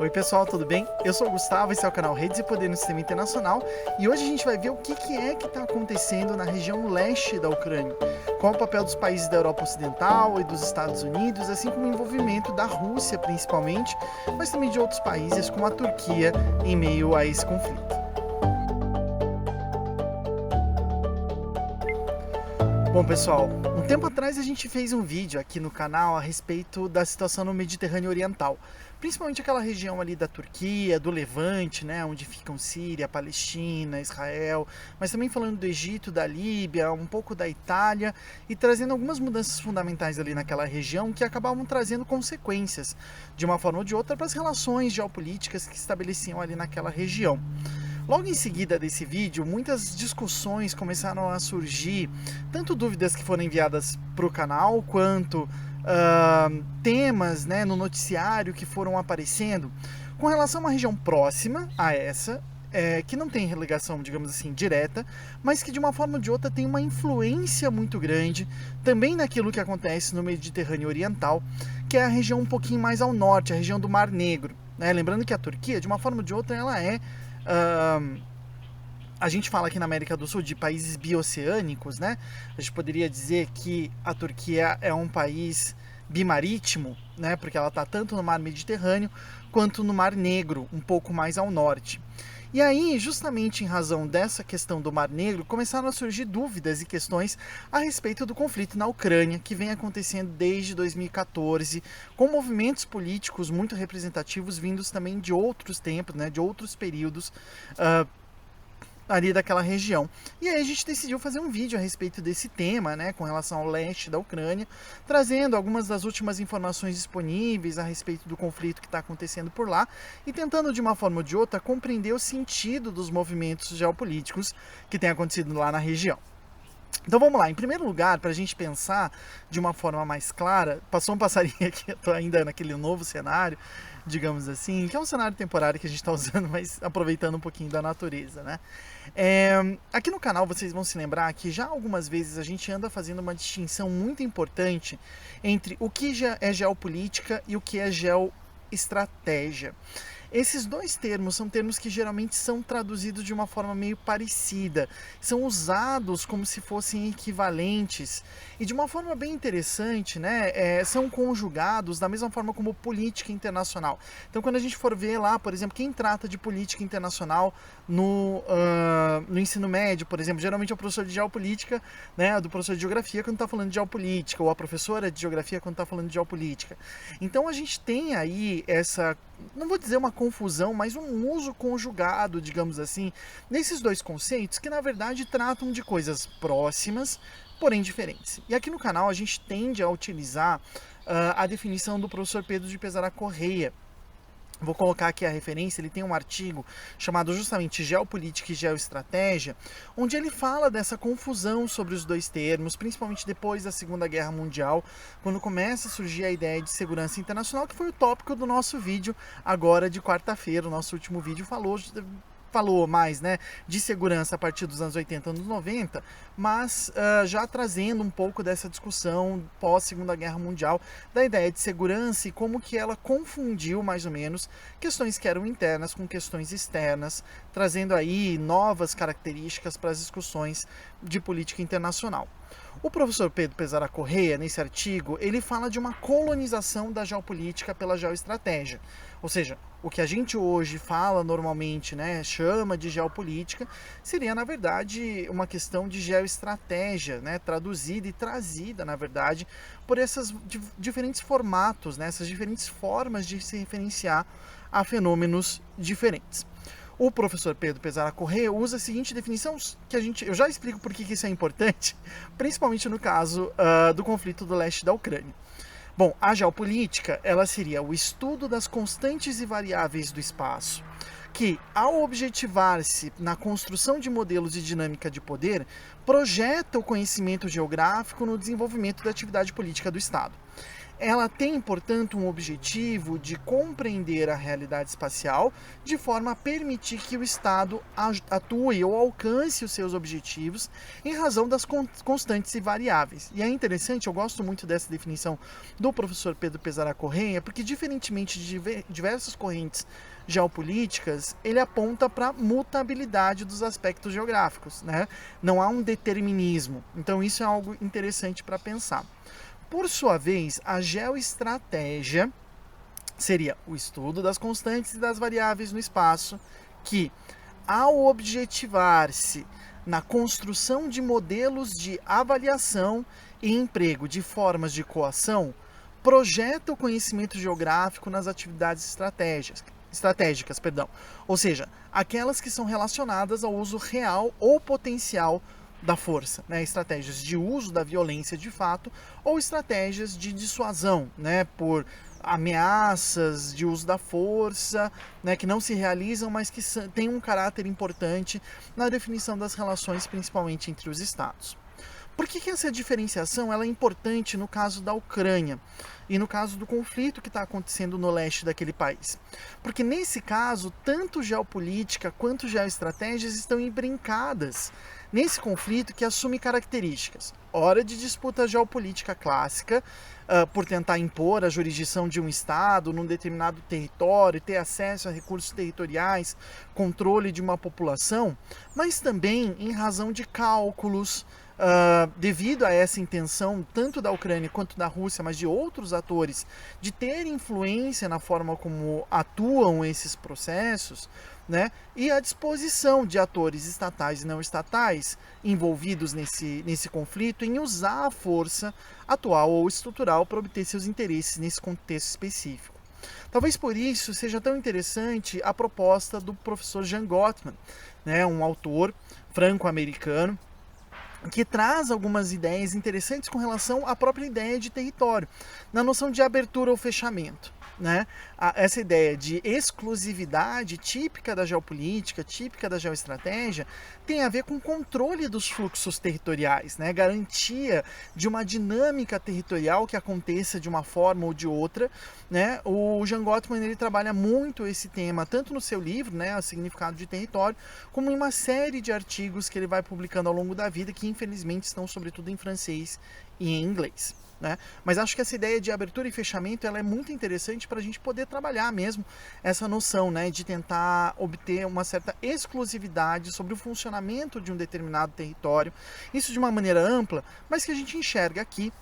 Oi pessoal, tudo bem? Eu sou o Gustavo, esse é o canal Redes e Poder no Sistema Internacional e hoje a gente vai ver o que está acontecendo na região leste da Ucrânia, qual é o papel dos países da Europa Ocidental e dos Estados Unidos, assim como o envolvimento da Rússia principalmente, mas também de outros países como a Turquia em meio a esse conflito. Bom pessoal, um tempo atrás a gente fez um vídeo aqui no canal a respeito da situação no Mediterrâneo Oriental, principalmente aquela região ali da Turquia, do Levante, né, onde ficam Síria, Palestina, Israel, mas também falando do Egito, da Líbia, um pouco da Itália e trazendo algumas mudanças fundamentais ali naquela região que acabavam trazendo consequências, de uma forma ou de outra, para as relações geopolíticas que se estabeleciam ali naquela região. Logo em seguida desse vídeo, muitas discussões começaram a surgir, tanto dúvidas que foram enviadas para o canal, quanto temas, né, no noticiário que foram aparecendo com relação a uma região próxima a essa, que não tem ligação, digamos assim, direta, mas que de uma forma ou de outra tem uma influência muito grande também naquilo que acontece no Mediterrâneo Oriental, que é a região um pouquinho mais ao norte, a região do Mar Negro, né? Lembrando que a Turquia, de uma forma ou de outra, ela é a gente fala aqui na América do Sul de países bioceânicos, né? A gente poderia dizer que a Turquia é um país bimarítimo, né? Porque ela está tanto no mar Mediterrâneo quanto no Mar Negro, um pouco mais ao norte. E aí, justamente em razão dessa questão do Mar Negro, começaram a surgir dúvidas e questões a respeito do conflito na Ucrânia, que vem acontecendo desde 2014, com movimentos políticos muito representativos vindos também de outros tempos, né, de outros períodos ali daquela região. E aí a gente decidiu fazer um vídeo a respeito desse tema, né, com relação ao leste da Ucrânia, trazendo algumas das últimas informações disponíveis a respeito do conflito que está acontecendo por lá e tentando de uma forma ou de outra compreender o sentido dos movimentos geopolíticos que têm acontecido lá na região. Então vamos lá, em primeiro lugar, para a gente pensar de uma forma mais clara, passou um passarinho aqui, eu estou ainda naquele novo cenário, digamos assim, que é um cenário temporário que a gente está usando, mas aproveitando um pouquinho da natureza, né? Aqui no canal vocês vão se lembrar que já algumas vezes a gente anda fazendo uma distinção muito importante entre o que é geopolítica e o que é geoestratégia. Esses dois termos são termos que geralmente são traduzidos de uma forma meio parecida, são usados como se fossem equivalentes e de uma forma bem interessante, né, são conjugados da mesma forma como política internacional. Então quando a gente for ver lá, por exemplo, quem trata de política internacional no ensino médio, por exemplo, geralmente é o professor de geopolítica, né, do professor de geografia quando está falando de geopolítica, ou a professora de geografia quando está falando de geopolítica. Então a gente tem aí essa, não vou dizer uma confusão, mas um uso conjugado, digamos assim, nesses dois conceitos que na verdade tratam de coisas próximas, porém diferentes. E aqui no canal a gente tende a utilizar a definição do professor Pedro de Pesaro Correia. Vou colocar aqui a referência, ele tem um artigo chamado justamente Geopolítica e Geoestratégia, onde ele fala dessa confusão sobre os dois termos, principalmente depois da Segunda Guerra Mundial, quando começa a surgir a ideia de segurança internacional, que foi o tópico do nosso vídeo agora de quarta-feira. O nosso último vídeo falou mais, né, de segurança a partir dos anos 80, anos 90, mas já trazendo um pouco dessa discussão pós Segunda Guerra Mundial, da ideia de segurança e como que ela confundiu mais ou menos questões que eram internas com questões externas, trazendo aí novas características para as discussões de política internacional. O professor Pedro Pesaro Correia, nesse artigo, ele fala de uma colonização da geopolítica pela geoestratégia. Ou seja, o que a gente hoje fala normalmente, né, chama de geopolítica, seria, na verdade, uma questão de geoestratégia, né, traduzida e trazida, na verdade, por esses diferentes formatos, né, essas diferentes formas de se referenciar a fenômenos diferentes. O professor Pedro Pesaro Correia usa a seguinte definição, que eu já explico por que isso é importante, principalmente no caso do conflito do leste da Ucrânia. Bom, a geopolítica, ela seria o estudo das constantes e variáveis do espaço, que, ao objetivar-se na construção de modelos de dinâmica de poder, projeta o conhecimento geográfico no desenvolvimento da atividade política do Estado. ela tem, portanto, um objetivo de compreender a realidade espacial de forma a permitir que o Estado atue ou alcance os seus objetivos em razão das constantes e variáveis. E é interessante, eu gosto muito dessa definição do professor Pedro Pesara Correia, porque diferentemente de diversas correntes geopolíticas, ele aponta para a mutabilidade dos aspectos geográficos, né? Não há um determinismo. Então isso é algo interessante para pensar. Por sua vez, a geoestratégia seria o estudo das constantes e das variáveis no espaço, que, ao objetivar-se na construção de modelos de avaliação e emprego de formas de coação, projeta o conhecimento geográfico nas atividades estratégicas, ou seja, aquelas que são relacionadas ao uso real ou potencial da força, né? Estratégias de uso da violência de fato ou estratégias de dissuasão, né? Por ameaças de uso da força, né? Que não se realizam, mas que têm um caráter importante na definição das relações, principalmente entre os estados. Por que essa diferenciação ela é importante no caso da Ucrânia e no caso do conflito que está acontecendo no leste daquele país? Porque nesse caso, tanto geopolítica quanto geoestratégias estão embrincadas nesse conflito que assume características, ora de disputa geopolítica clássica, por tentar impor a jurisdição de um Estado num determinado território, ter acesso a recursos territoriais, controle de uma população, mas também em razão de cálculos, devido a essa intenção, tanto da Ucrânia quanto da Rússia, mas de outros atores, de ter influência na forma como atuam esses processos, né? E a disposição de atores estatais e não estatais envolvidos nesse conflito em usar a força atual ou estrutural para obter seus interesses nesse contexto específico. Talvez por isso seja tão interessante a proposta do professor Jean Gottman, né? Um autor franco-americano, que traz algumas ideias interessantes com relação à própria ideia de território, na noção de abertura ou fechamento. Né? Essa ideia de exclusividade típica da geopolítica, típica da geoestratégia, tem a ver com controle dos fluxos territoriais, né? Garantia de uma dinâmica territorial que aconteça de uma forma ou de outra. Né? O Jean Gottman ele trabalha muito esse tema, tanto no seu livro, né, O Significado de Território, como em uma série de artigos que ele vai publicando ao longo da vida, que infelizmente estão sobretudo em francês e em inglês. Né? Mas acho que essa ideia de abertura e fechamento ela é muito interessante para a gente poder trabalhar mesmo essa noção, né, de tentar obter uma certa exclusividade sobre o funcionamento de um determinado território, isso de uma maneira ampla, mas que a gente enxerga aqui,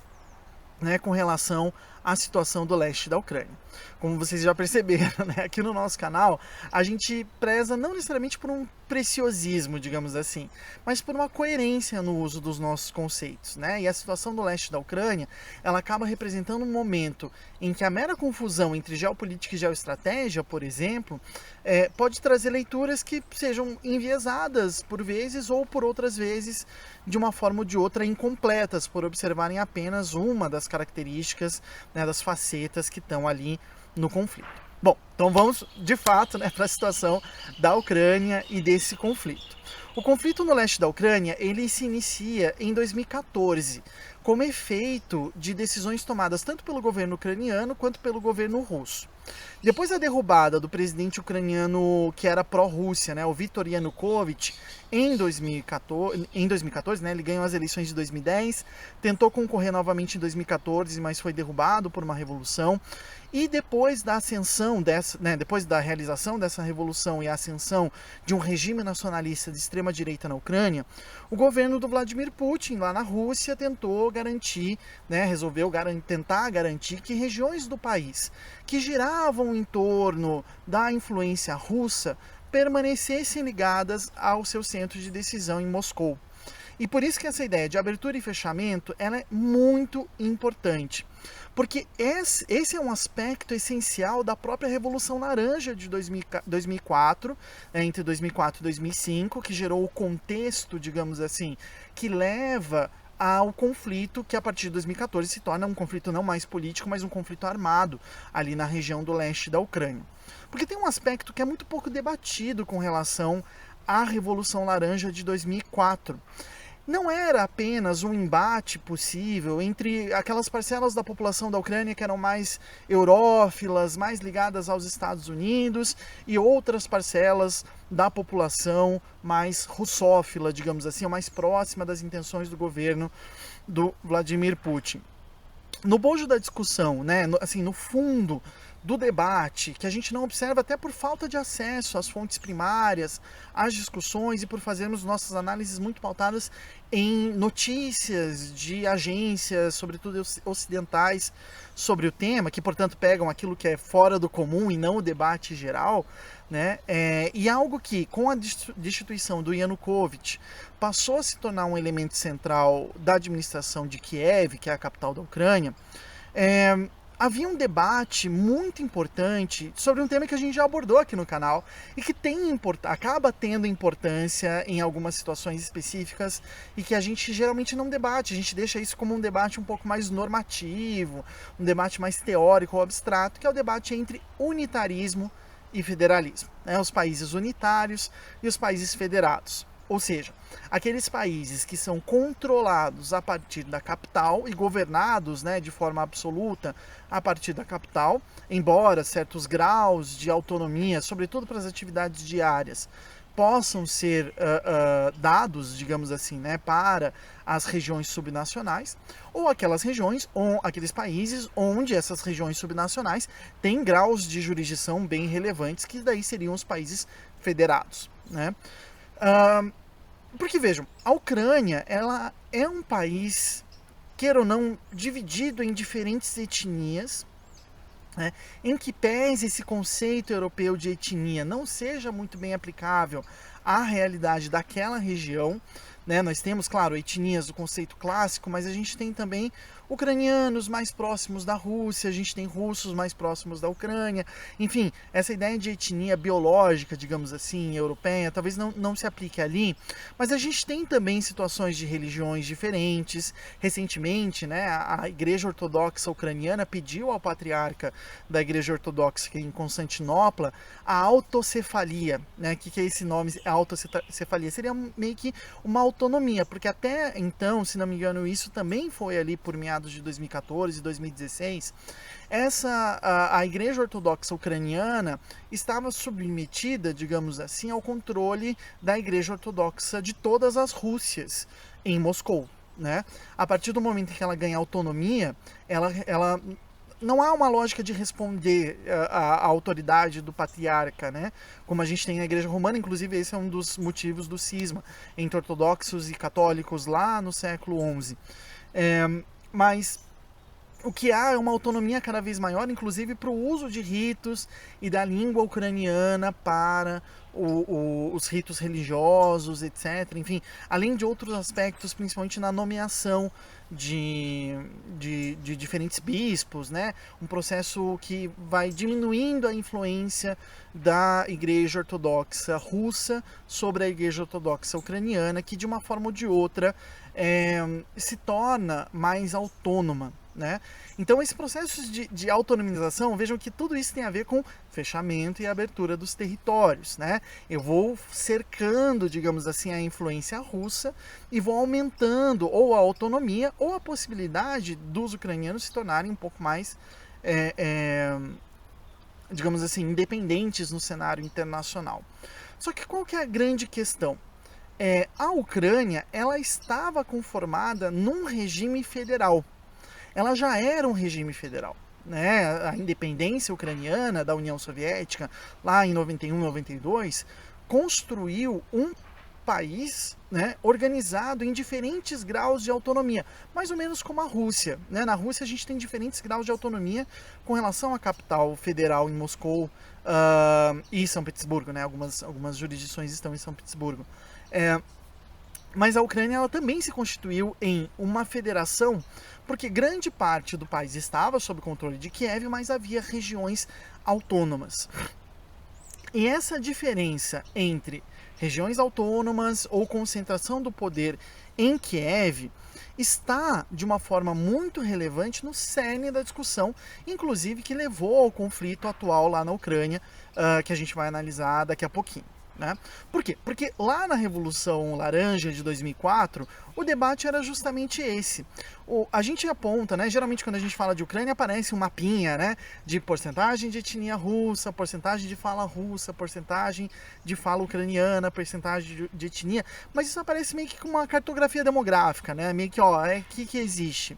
né, com relação à situação do leste da Ucrânia. Como vocês já perceberam, né, aqui no nosso canal, a gente preza não necessariamente por um preciosismo, digamos assim, mas por uma coerência no uso dos nossos conceitos, né? E a situação do leste da Ucrânia, ela acaba representando um momento em que a mera confusão entre geopolítica e geoestratégia, por exemplo, pode trazer leituras que sejam enviesadas por vezes ou por outras vezes de uma forma ou de outra incompletas, por observarem apenas uma das características, né, das facetas que estão ali no conflito. Bom, então vamos de fato, né, para a situação da Ucrânia e desse conflito. O conflito no leste da Ucrânia ele se inicia em 2014 como efeito de decisões tomadas tanto pelo governo ucraniano quanto pelo governo russo. Depois da derrubada do presidente ucraniano que era pró-Rússia, né, o Viktor Yanukovych, em 2014, né, ele ganhou as eleições de 2010, tentou concorrer novamente em 2014, mas foi derrubado por uma revolução. E depois da ascensão depois da realização dessa revolução e a ascensão de um regime nacionalista de extrema direita na Ucrânia, o governo do Vladimir Putin lá na Rússia tentou garantir, né, resolveu tentar garantir que regiões do país que giravam em torno da influência russa permanecessem ligadas ao seu centro de decisão em Moscou. E por isso que essa ideia de abertura e fechamento ela é muito importante. Porque esse é um aspecto essencial da própria Revolução Laranja de 2004, entre 2004 e 2005, que gerou o contexto, digamos assim, que leva ao conflito que a partir de 2014 se torna um conflito não mais político, mas um conflito armado ali na região do leste da Ucrânia. Porque tem um aspecto que é muito pouco debatido com relação à Revolução Laranja de 2004. não era apenas um embate possível entre aquelas parcelas da população da Ucrânia que eram mais eurófilas, mais ligadas aos Estados Unidos, e outras parcelas da população mais russófila, digamos assim, ou mais próxima das intenções do governo do Vladimir Putin. No bojo da discussão, né, no fundo do debate, que a gente não observa até por falta de acesso às fontes primárias, às discussões e por fazermos nossas análises muito pautadas em notícias de agências, sobretudo ocidentais, sobre o tema, que portanto pegam aquilo que é fora do comum e não o debate geral, né? E algo que, com a destituição do Yanukovych, passou a se tornar um elemento central da administração de Kiev, que é a capital da Ucrânia, havia um debate muito importante sobre um tema que a gente já abordou aqui no canal e que acaba tendo importância em algumas situações específicas e que a gente geralmente não debate, a gente deixa isso como um debate um pouco mais normativo, um debate mais teórico ou abstrato, que é o debate entre unitarismo e federalismo, né? Os países unitários e os países federados. Ou seja, aqueles países que são controlados a partir da capital e governados, né, de forma absoluta a partir da capital, embora certos graus de autonomia, sobretudo para as atividades diárias, possam ser dados, digamos assim, né, para as regiões subnacionais, ou aquelas regiões, ou aqueles países onde essas regiões subnacionais têm graus de jurisdição bem relevantes, que daí seriam os países federados, né? Porque vejam, a Ucrânia, ela é um país, queira ou não, dividido em diferentes etnias, né, em que pese esse conceito europeu de etnia não seja muito bem aplicável à realidade daquela região, né? Nós temos, claro, etnias do conceito clássico, mas a gente tem também ucranianos mais próximos da Rússia, a gente tem russos mais próximos da Ucrânia, enfim, essa ideia de etnia biológica, digamos assim, europeia, talvez não se aplique ali, mas a gente tem também situações de religiões diferentes. Recentemente, né, a Igreja Ortodoxa Ucraniana pediu ao patriarca da Igreja Ortodoxa em Constantinopla a autocefalia, né? O que é esse nome, autocefalia? Seria meio que uma autonomia, porque até então, se não me engano, isso também foi ali por meados de 2014 e 2016, a Igreja Ortodoxa Ucraniana estava submetida, digamos assim, ao controle da Igreja Ortodoxa de todas as Rússias em Moscou, né? A partir do momento que ela ganha autonomia, ela não há uma lógica de responder à autoridade do patriarca, né? Como a gente tem na Igreja Romana, inclusive esse é um dos motivos do cisma entre ortodoxos e católicos lá no século XI. Mas o que há é uma autonomia cada vez maior, inclusive para o uso de ritos e da língua ucraniana para os ritos religiosos, etc. Enfim, além de outros aspectos, principalmente na nomeação de diferentes bispos, né? Um processo que vai diminuindo a influência da Igreja Ortodoxa Russa sobre a Igreja Ortodoxa Ucraniana, que de uma forma ou de outra se torna mais autônoma, né? Então, esse processo de autonomização, vejam que tudo isso tem a ver com fechamento e abertura dos territórios, né? Eu vou cercando, digamos assim, a influência russa e vou aumentando ou a autonomia ou a possibilidade dos ucranianos se tornarem um pouco mais, digamos assim, independentes no cenário internacional. Só que qual que é a grande questão? A Ucrânia, ela estava conformada num regime federal. Ela já era um regime federal, né? A independência ucraniana da União Soviética, lá em 91, 92, construiu um país, né, organizado em diferentes graus de autonomia, mais ou menos como a Rússia, né? Na Rússia a gente tem diferentes graus de autonomia com relação à capital federal em Moscou e São Petersburgo, né? Algumas jurisdições estão em São Petersburgo. Mas a Ucrânia, ela também se constituiu em uma federação, porque grande parte do país estava sob controle de Kiev, mas havia regiões autônomas. E essa diferença entre regiões autônomas ou concentração do poder em Kiev está de uma forma muito relevante no cerne da discussão, inclusive que levou ao conflito atual lá na Ucrânia, que a gente vai analisar daqui a pouquinho. Né? Por quê? Porque lá na Revolução Laranja de 2004, o debate era justamente esse. A gente aponta, né, geralmente quando a gente fala de Ucrânia, aparece um mapinha, né, de porcentagem de etnia russa, porcentagem de fala russa, porcentagem de fala ucraniana, porcentagem de etnia, mas isso aparece meio que com uma cartografia demográfica, né, meio que, ó, que existe.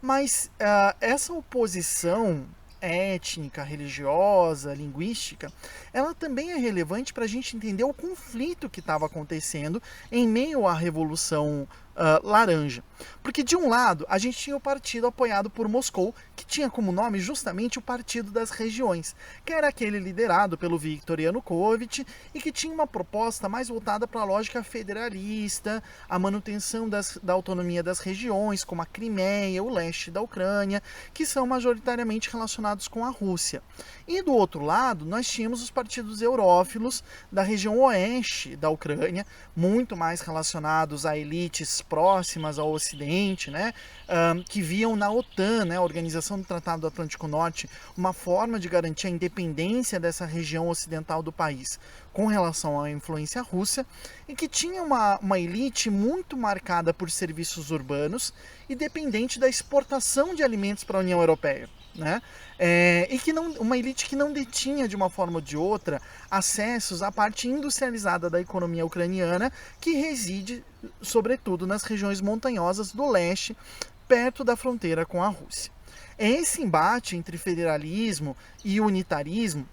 Mas essa oposição étnica, religiosa, linguística, ela também é relevante para a gente entender o conflito que estava acontecendo em meio à Revolução Laranja. Porque, de um lado, a gente tinha o partido apoiado por Moscou, que tinha como nome justamente o Partido das Regiões, que era aquele liderado pelo Viktor Yanukovych e que tinha uma proposta mais voltada para a lógica federalista, a manutenção da autonomia das regiões, como a Crimeia, o leste da Ucrânia, que são majoritariamente relacionados com a Rússia. E do outro lado, nós tínhamos os partidos eurófilos da região oeste da Ucrânia, muito mais relacionados a elites próximas ao Ocidente, né, que viam na OTAN, né, a Organização do Tratado do Atlântico Norte, uma forma de garantir a independência dessa região ocidental do país com relação à influência russa, e que tinha uma elite muito marcada por serviços urbanos e dependente da exportação de alimentos para a União Europeia. Né? E que uma elite que não detinha de uma forma ou de outra acessos à parte industrializada da economia ucraniana, que reside sobretudo nas regiões montanhosas do leste, perto da fronteira com a Rússia. É esse embate entre federalismo e unitarismo,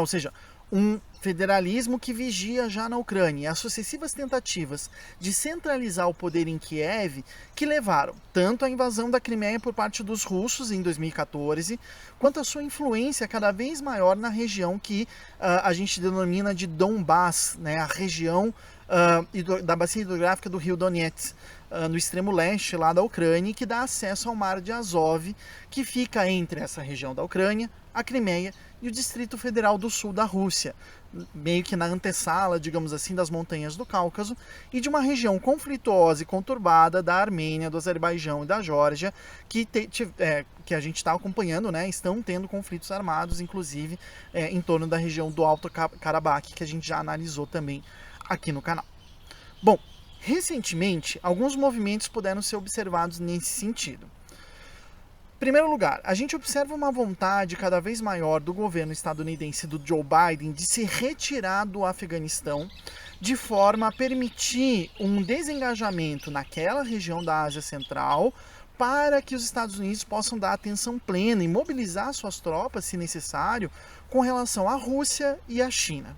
ou seja, um federalismo que vigia já na Ucrânia e as sucessivas tentativas de centralizar o poder em Kiev, que levaram tanto à invasão da Crimeia por parte dos russos em 2014, quanto a sua influência cada vez maior na região que a gente denomina de Donbass, né, a região da bacia hidrográfica do rio Donetsk, no extremo leste lá da Ucrânia, que dá acesso ao mar de Azov, que fica entre essa região da Ucrânia, a Crimeia e o Distrito Federal do Sul da Rússia, meio que na antessala, digamos assim, das montanhas do Cáucaso, e de uma região conflituosa e conturbada da Armênia, do Azerbaijão e da Geórgia, que a gente está acompanhando, né, estão tendo conflitos armados, inclusive em torno da região do Alto Karabakh, que a gente já analisou também aqui no canal. Bom, recentemente, alguns movimentos puderam ser observados nesse sentido. Em primeiro lugar, a gente observa uma vontade cada vez maior do governo estadunidense do Joe Biden de se retirar do Afeganistão, de forma a permitir um desengajamento naquela região da Ásia Central, para que os Estados Unidos possam dar atenção plena e mobilizar suas tropas, se necessário, com relação à Rússia e à China.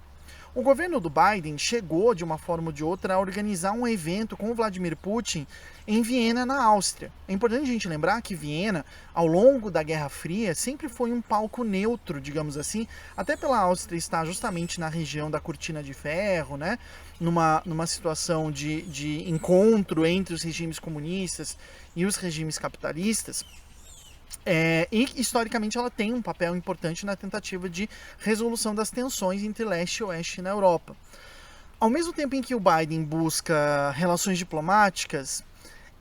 O governo do Biden chegou, de uma forma ou de outra, a organizar um evento com o Vladimir Putin em Viena, na Áustria. É importante a gente lembrar que Viena, ao longo da Guerra Fria, sempre foi um palco neutro, digamos assim, até pela Áustria estar justamente na região da Cortina de Ferro, né? Numa situação de encontro entre os regimes comunistas e os regimes capitalistas. E historicamente ela tem um papel importante na tentativa de resolução das tensões entre leste e oeste na Europa. Ao mesmo tempo em que o Biden busca relações diplomáticas,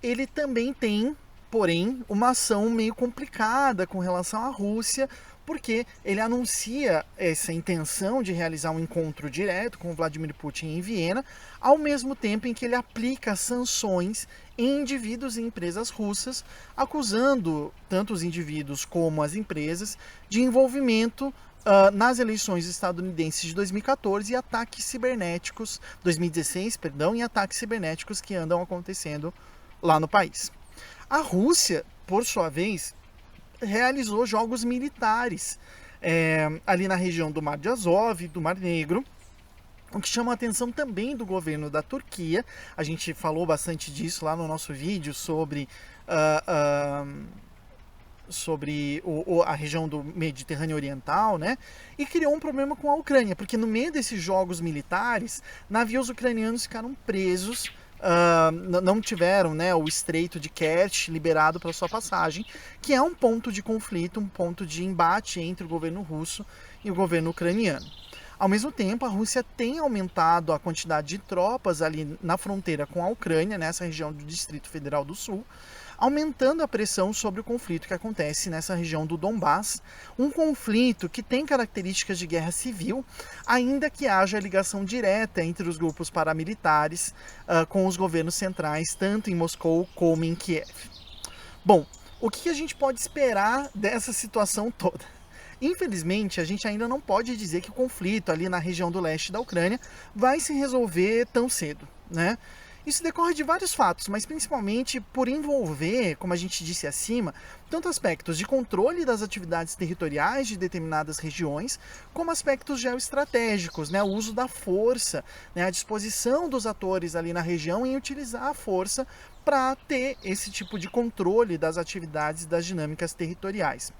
ele também tem, porém, uma ação meio complicada com relação à Rússia, porque ele anuncia essa intenção de realizar um encontro direto com Vladimir Putin em Viena, ao mesmo tempo em que ele aplica sanções em indivíduos e empresas russas, acusando tanto os indivíduos como as empresas de envolvimento nas eleições estadunidenses de 2014 e ataques cibernéticos, 2016, perdão, e ataques cibernéticos que andam acontecendo lá no país. A Rússia, por sua vez, realizou jogos militares ali na região do Mar de Azov, do Mar Negro, o que chama a atenção também do governo da Turquia. A gente falou bastante disso lá no nosso vídeo sobre a região do Mediterrâneo Oriental, né? E criou um problema com a Ucrânia, porque no meio desses jogos militares, navios ucranianos ficaram presos, não tiveram, né, o Estreito de Kerch liberado para sua passagem, que é um ponto de conflito, um ponto de embate entre o governo russo e o governo ucraniano. Ao mesmo tempo, a Rússia tem aumentado a quantidade de tropas ali na fronteira com a Ucrânia, nessa região do Distrito Federal do Sul, aumentando a pressão sobre o conflito que acontece nessa região do Donbass, um conflito que tem características de guerra civil, ainda que haja ligação direta entre os grupos paramilitares com os governos centrais, tanto em Moscou como em Kiev. Bom, o que a gente pode esperar dessa situação toda? Infelizmente, a gente ainda não pode dizer que o conflito ali na região do leste da Ucrânia vai se resolver tão cedo, né? Isso decorre de vários fatos, mas principalmente por envolver, como a gente disse acima, tanto aspectos de controle das atividades territoriais de determinadas regiões, como aspectos geoestratégicos, né? O uso da força, né? A disposição dos atores ali na região em utilizar a força para ter esse tipo de controle das atividades, das dinâmicas territoriais.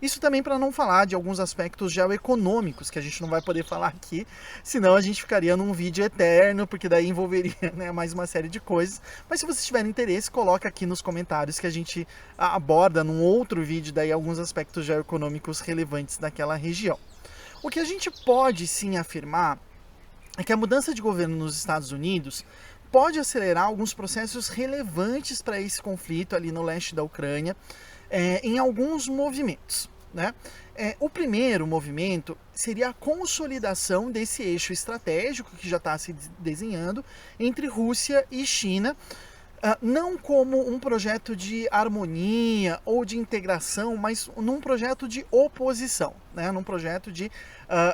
Isso também para não falar de alguns aspectos geoeconômicos, que a gente não vai poder falar aqui, senão a gente ficaria num vídeo eterno, porque daí envolveria, né, mais uma série de coisas. Mas se vocês tiverem interesse, coloca aqui nos comentários que a gente aborda num outro vídeo daí alguns aspectos geoeconômicos relevantes daquela região. O que a gente pode sim afirmar é que a mudança de governo nos Estados Unidos pode acelerar alguns processos relevantes para esse conflito ali no leste da Ucrânia, em alguns movimentos, né? O primeiro movimento seria a consolidação desse eixo estratégico que já está se desenhando entre Rússia e China, não como um projeto de harmonia ou de integração, mas num projeto de oposição, né? Num projeto de,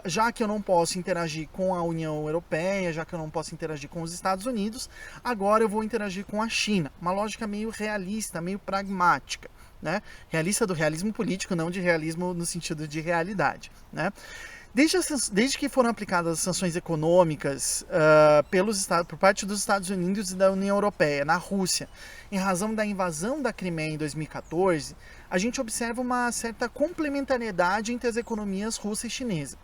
já que eu não posso interagir com a União Europeia, já que eu não posso interagir com os Estados Unidos, agora eu vou interagir com a China. Uma lógica meio realista, meio pragmática, né? Realista do realismo político, não de realismo no sentido de realidade, né? Desde que foram aplicadas as sanções econômicas por parte dos Estados Unidos e da União Europeia na Rússia, em razão da invasão da Crimeia em 2014, a gente observa uma certa complementariedade entre as economias russa e chinesa.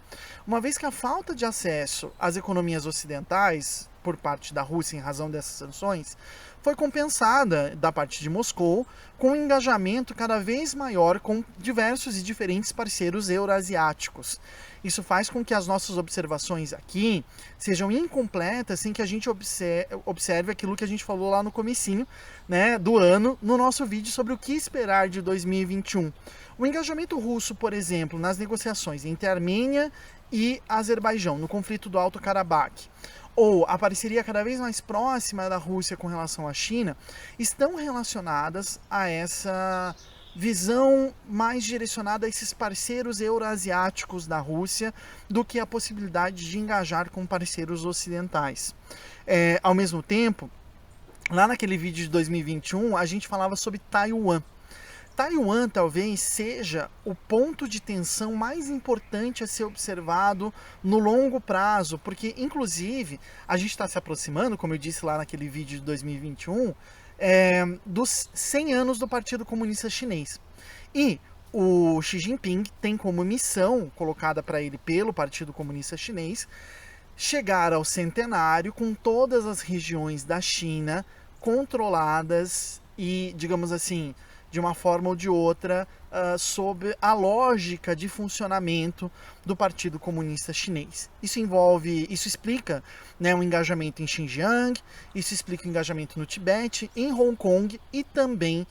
Uma vez que a falta de acesso às economias ocidentais por parte da Rússia em razão dessas sanções foi compensada da parte de Moscou com um engajamento cada vez maior com diversos e diferentes parceiros eurasiáticos. Isso faz com que as nossas observações aqui sejam incompletas sem que a gente observe aquilo que a gente falou lá no comecinho, né, do ano, no nosso vídeo sobre o que esperar de 2021. O engajamento russo, por exemplo, nas negociações entre Armênia e Azerbaijão, no conflito do Alto Karabakh, ou a parceria cada vez mais próxima da Rússia com relação à China, estão relacionadas a essa visão mais direcionada a esses parceiros eurasiáticos da Rússia do que a possibilidade de engajar com parceiros ocidentais. Ao mesmo tempo, lá naquele vídeo de 2021, a gente falava sobre Taiwan. Taiwan talvez seja o ponto de tensão mais importante a ser observado no longo prazo, porque inclusive a gente está se aproximando, como eu disse lá naquele vídeo de 2021, dos 100 anos do Partido Comunista Chinês. E o Xi Jinping tem como missão, colocada para ele pelo Partido Comunista Chinês, chegar ao centenário com todas as regiões da China controladas e, digamos assim, de uma forma ou de outra, sob a lógica de funcionamento do Partido Comunista Chinês. Isso explica, né, um engajamento em Xinjiang, isso explica o engajamento no Tibete, em Hong Kong e também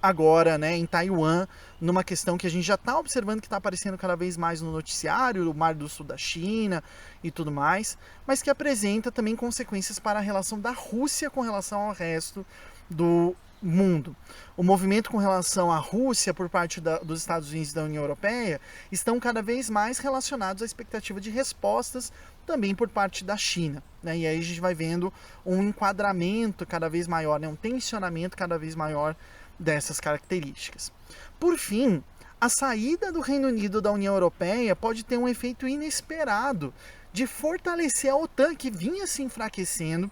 agora, né, em Taiwan, numa questão que a gente já está observando que está aparecendo cada vez mais no noticiário, o Mar do Sul da China e tudo mais, mas que apresenta também consequências para a relação da Rússia com relação ao resto do mundo. O movimento com relação à Rússia por parte dos Estados Unidos e da União Europeia estão cada vez mais relacionados à expectativa de respostas também por parte da China, né? E aí a gente vai vendo um enquadramento cada vez maior, né? Um tensionamento cada vez maior dessas características. Por fim, a saída do Reino Unido da União Europeia pode ter um efeito inesperado de fortalecer a OTAN, que vinha se enfraquecendo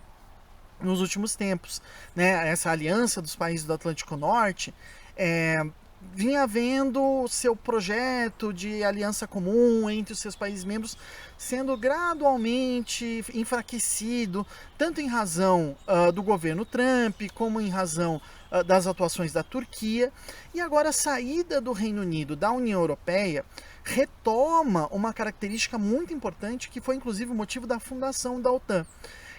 nos últimos tempos, né? Essa aliança dos países do Atlântico Norte vinha havendo seu projeto de aliança comum entre os seus países membros sendo gradualmente enfraquecido, tanto em razão do governo Trump, como em razão das atuações da Turquia, e agora a saída do Reino Unido da União Europeia retoma uma característica muito importante que foi inclusive o motivo da fundação da OTAN,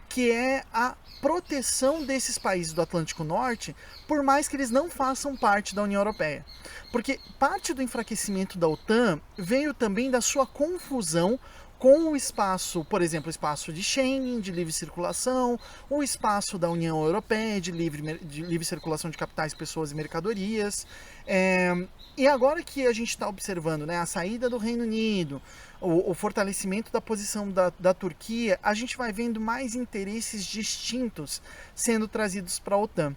que é a proteção desses países do Atlântico Norte, por mais que eles não façam parte da União Europeia. Porque parte do enfraquecimento da OTAN veio também da sua confusão com o espaço, por exemplo, o espaço de Schengen, de livre circulação, o espaço da União Europeia, de livre circulação de capitais, pessoas e mercadorias. E agora que a gente está observando, né, a saída do Reino Unido, o fortalecimento da posição da Turquia, a gente vai vendo mais interesses distintos sendo trazidos para a OTAN.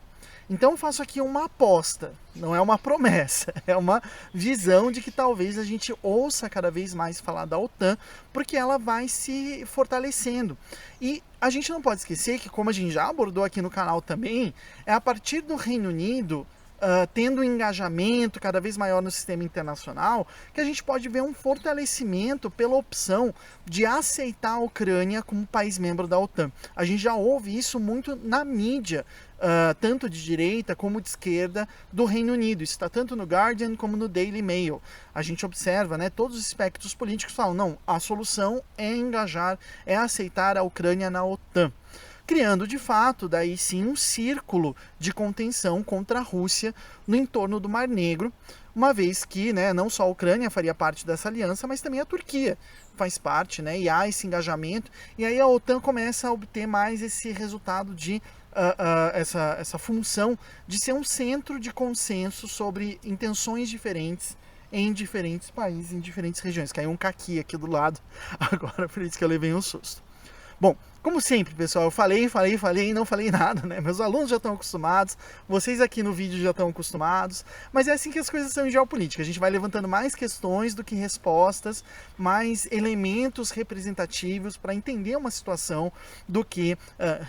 Então eu faço aqui uma aposta, não é uma promessa, é uma visão de que talvez a gente ouça cada vez mais falar da OTAN, porque ela vai se fortalecendo. E a gente não pode esquecer que, como a gente já abordou aqui no canal também, é a partir do Reino Unido tendo um engajamento cada vez maior no sistema internacional, que a gente pode ver um fortalecimento pela opção de aceitar a Ucrânia como país membro da OTAN. A gente já ouve isso muito na mídia, tanto de direita como de esquerda do Reino Unido. Isso está tanto no Guardian como no Daily Mail. A gente observa, né, todos os espectros políticos falam, não, a solução é engajar, é aceitar a Ucrânia na OTAN, criando de fato daí sim um círculo de contenção contra a Rússia no entorno do Mar Negro, uma vez que, né, não só a Ucrânia faria parte dessa aliança, mas também a Turquia faz parte, né, e há esse engajamento, e aí a OTAN começa a obter mais esse resultado de essa função de ser um centro de consenso sobre intenções diferentes em diferentes países, em diferentes regiões. Caiu um caqui aqui do lado, agora por isso que eu levei um susto. Bom, como sempre, pessoal, eu falei e não falei nada, né? Meus alunos já estão acostumados, vocês aqui no vídeo já estão acostumados, mas é assim que as coisas são em geopolítica. A gente vai levantando mais questões do que respostas, mais elementos representativos para entender uma situação do que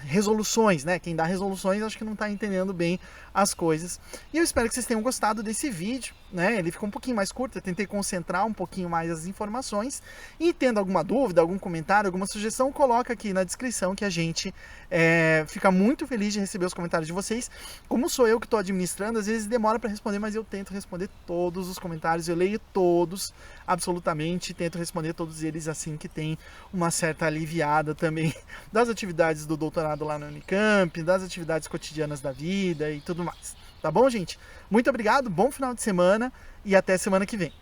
resoluções, né? Quem dá resoluções acho que não está entendendo bem as coisas. E eu espero que vocês tenham gostado desse vídeo, né? Ele ficou um pouquinho mais curto, eu tentei concentrar um pouquinho mais as informações. E tendo alguma dúvida, algum comentário, alguma sugestão, coloca aqui na descrição que a gente fica muito feliz de receber os comentários de vocês. Como sou eu que estou administrando, às vezes demora para responder, mas eu tento responder todos os comentários, eu leio todos, absolutamente, tento responder todos eles assim que tem uma certa aliviada também das atividades do doutorado lá no Unicamp, das atividades cotidianas da vida e tudo mais. Tá bom, gente? Muito obrigado, bom final de semana e até semana que vem.